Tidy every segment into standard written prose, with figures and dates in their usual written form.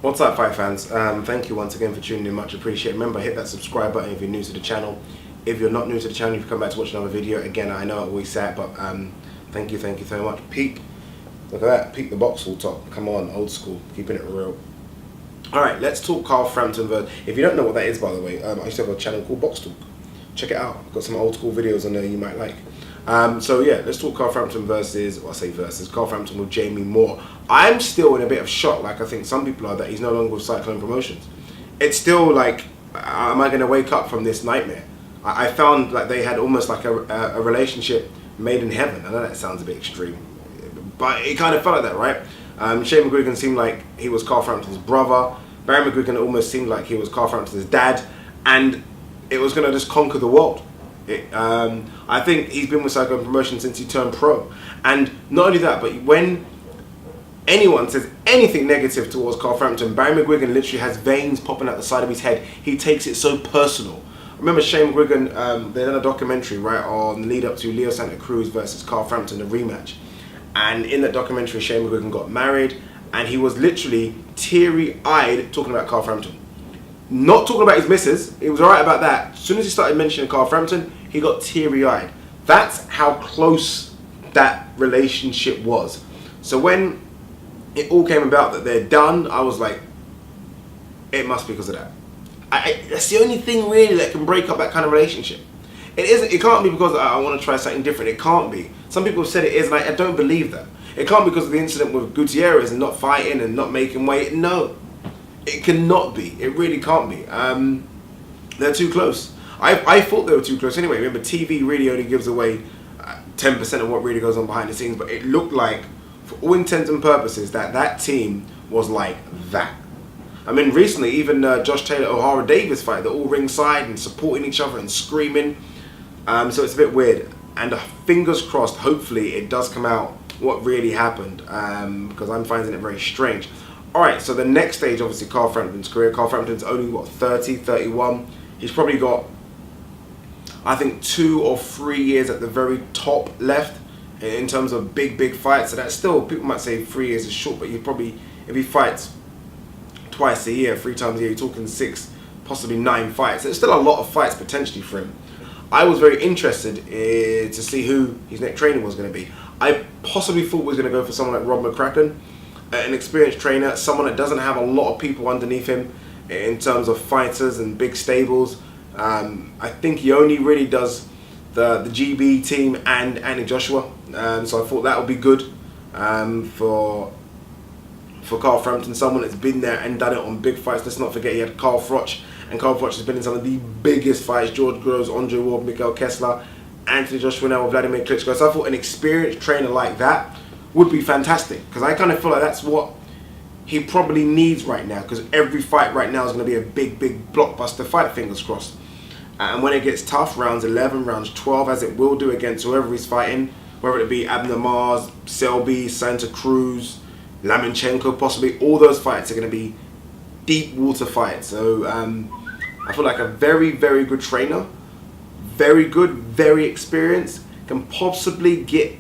What's up, fight fans? Thank you once again for tuning in, much appreciated. Remember, hit that subscribe button if you're new to the channel. If you're not new to the channel, you've come back to watch another video. Again, I know I always say it, but thank you so much. Peep, look at that, peep the boxall top. Come on, old school, keeping it real. Alright, let's talk Carl Frampton versus. If you don't know what that is, by the way, I used to have a channel called Box Talk. Check it out, I've got some old school videos on there you might like. So yeah, let's talk Carl Frampton versus, well, I say versus, Carl Frampton with Jamie Moore. I'm still in a bit of shock, like I think some people are, that he's no longer with Cyclone Promotions. It's still like, am I going to wake up from this nightmare? I found like they had almost like a relationship made in heaven. I know that sounds a bit extreme, but it kind of felt like that, right? Shane McGuigan seemed like he was Carl Frampton's brother. Barry McGuigan almost seemed like he was Carl Frampton's dad, and it was going to just conquer the world. I think he's been with Cyclone Promotion since he turned pro, and not only that, but when anyone says anything negative towards Carl Frampton, Barry McGuigan literally has veins popping out the side of his head. He takes it so personal. I remember Shane McGuigan, they done a documentary right on the lead up to Leo Santa Cruz versus Carl Frampton, the rematch, and in that documentary Shane McGuigan got married, and he was literally teary-eyed talking about Carl Frampton. Not talking about his missus, he was alright about that. As soon as he started mentioning Carl Frampton, he got teary-eyed. That's how close that relationship was. So when it all came about that they're done, I was like, it must be because of that. That's the only thing really that can break up that kind of relationship. It can't be because I want to try something different. It can't be. Some people have said it is, and I don't believe that. It can't be because of the incident with Gutierrez and not fighting and not making weight. No. It cannot be. It really can't be. They're too close. I thought they were too close anyway. Remember, TV really only gives away 10% of what really goes on behind the scenes, but it looked like, for all intents and purposes, that team was like that. I mean, recently, even Josh Taylor, O'Hara Davis fight, they're all ringside and supporting each other and screaming. So it's a bit weird. And fingers crossed, hopefully it does come out what really happened, because I'm finding it very strange. Alright, so the next stage, obviously, Carl Frampton's career. Carl Frampton's only, what, 30, 31? He's probably got, I think, 2 or 3 years at the very top left in terms of big fights. So that's still, people might say 3 years is short, but you probably, if he fights twice a year, 3 times a year, you're talking 6, possibly 9 fights. There's still a lot of fights potentially for him. I was very interested to see who his next trainer was going to be. I possibly thought we was going to go for someone like Rob McCracken, an experienced trainer, someone that doesn't have a lot of people underneath him in terms of fighters and big stables. I think he only really does the GB team and Andy Joshua, so I thought that would be good for Carl Frampton, someone that's been there and done it on big fights. Let's not forget he had Carl Froch, and Carl Froch has been in some of the biggest fights: George Groves, Andre Ward, Mikael Kessler, Anthony Joshua now with Vladimir Klitschko. So I thought an experienced trainer like that would be fantastic, because I kind of feel like that's what he probably needs right now, because every fight right now is going to be a big blockbuster fight, fingers crossed. And when it gets tough, rounds 11, rounds 12, as it will do against whoever he's fighting, whether it be Abner Mars, Selby, Santa Cruz, Lamenchenko, possibly, all those fights are going to be deep water fights. So I feel like a very good trainer, very good, very experienced, can possibly get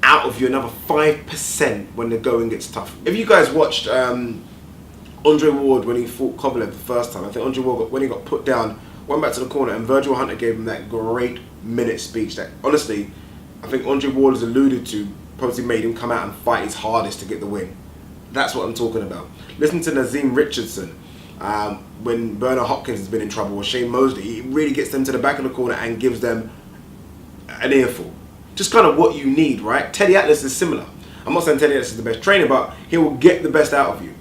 out of you another 5% when the going gets tough. If you guys watched Andre Ward when he fought Kovalev the first time, I think Andre Ward, when he got put down, went back to the corner, and Virgil Hunter gave him that great minute speech that, honestly, I think Andre Ward has alluded to, probably made him come out and fight his hardest to get the win. That's what I'm talking about. Listen to Nazim Richardson when Bernard Hopkins has been in trouble, or Shane Mosley. He really gets them to the back of the corner and gives them an earful. Just kind of what you need, right? Teddy Atlas is similar. I'm not saying Teddy Atlas is the best trainer, but he will get the best out of you.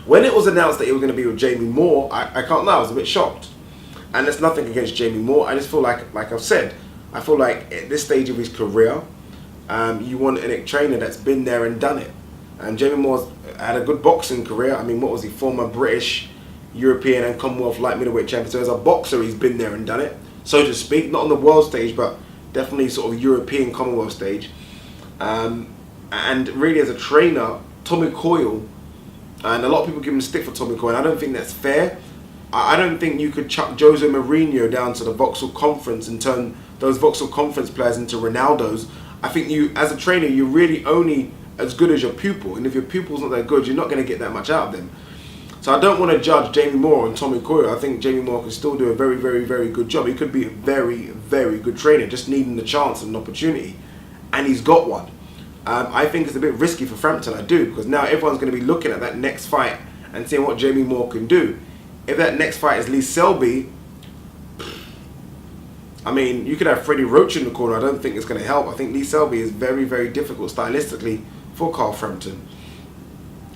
When it was announced that he was going to be with Jamie Moore, I can't lie, I was a bit shocked. And there's nothing against Jamie Moore. I just feel like I've said, I feel like at this stage of his career, you want a trainer that's been there and done it. And Jamie Moore's had a good boxing career. I mean, what was he? Former British, European and Commonwealth light middleweight champion. So as a boxer, he's been there and done it, so to speak. Not on the world stage, but definitely sort of European Commonwealth stage. And really as a trainer, Tommy Coyle, and a lot of people give him stick for Tommy Coyle, and I don't think that's fair. I don't think you could chuck Jose Mourinho down to the Vauxhall Conference and turn those Vauxhall Conference players into Ronaldos. I think you, as a trainer, you really only as good as your pupil, and if your pupil's not that good, you're not going to get that much out of them. So I don't want to judge Jamie Moore and Tommy Coyle. I think Jamie Moore can still do a very, very, very good job. He could be a very, very good trainer, just needing the chance and an opportunity, and he's got one. I think it's a bit risky for Frampton, I do, because now everyone's going to be looking at that next fight and seeing what Jamie Moore can do. If that next fight is Lee Selby, I mean, you could have Freddie Roach in the corner. I don't think it's going to help. I think Lee Selby is very, very difficult stylistically for Carl Frampton.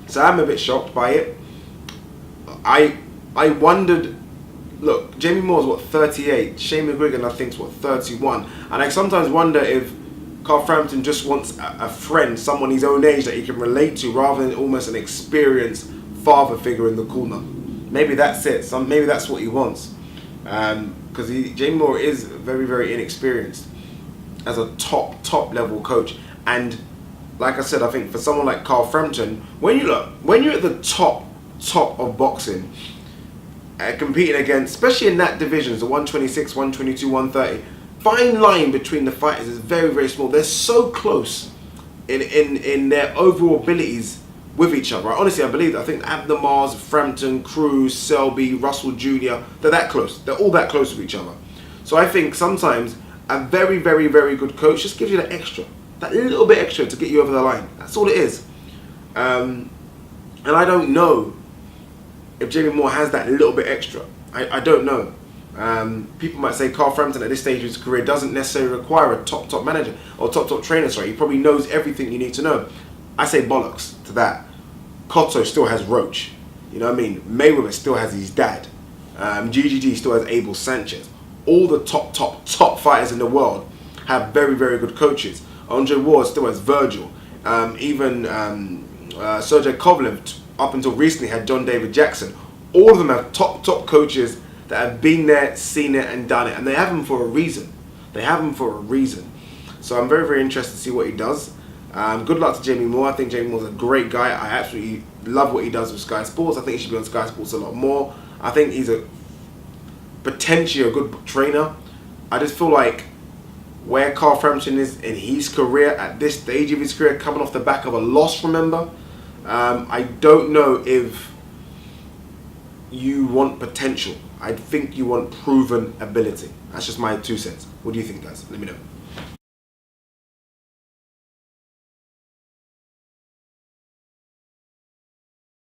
So I'm a bit shocked by it. I wondered, look, Jamie Moore's what, 38, Shane McGuigan I think's what, 31, and I sometimes wonder if Carl Frampton just wants a friend, someone his own age that he can relate to, rather than almost an experienced father figure in the corner. Maybe that's it. Maybe that's what he wants, because Jamie Moore is very, very inexperienced as a top level coach. And like I said, I think for someone like Carl Frampton, when you're at the top of boxing, competing against, especially in that divisions, the 126, 122, 130, fine line between the fighters is very, very small. They're so close in their overall abilities with each other. Honestly, I think Abner Mars, Frampton, Cruz, Selby, Russell Jr., they're that close. They're all that close with each other. So I think sometimes a very, very, very good coach just gives you that extra, that little bit extra to get you over the line. That's all it is. And I don't know if Jamie Moore has that little bit extra. I don't know. People might say Carl Frampton at this stage of his career doesn't necessarily require a top manager or top trainer. Sorry, he probably knows everything you need to know. I say bollocks to that. Cotto still has Roach. You know what I mean? Mayweather still has his dad. GGG still has Abel Sanchez. All the top fighters in the world have very, very good coaches. Andre Ward still has Virgil. Even Sergey Kovalev, up until recently, had John David Jackson. All of them have top coaches that have been there, seen it, and done it, and they have them for a reason. So I'm very, very interested to see what he does. Good luck to Jamie Moore. I think Jamie Moore's a great guy. I absolutely love what he does with Sky Sports. I think he should be on Sky Sports a lot more. I think he's potentially a good trainer. I just feel like where Carl Frampton is in his career at this stage of his career, coming off the back of a loss, remember, I don't know if you want potential. I think you want proven ability. That's just my 2 cents. What do you think, guys? Let me know.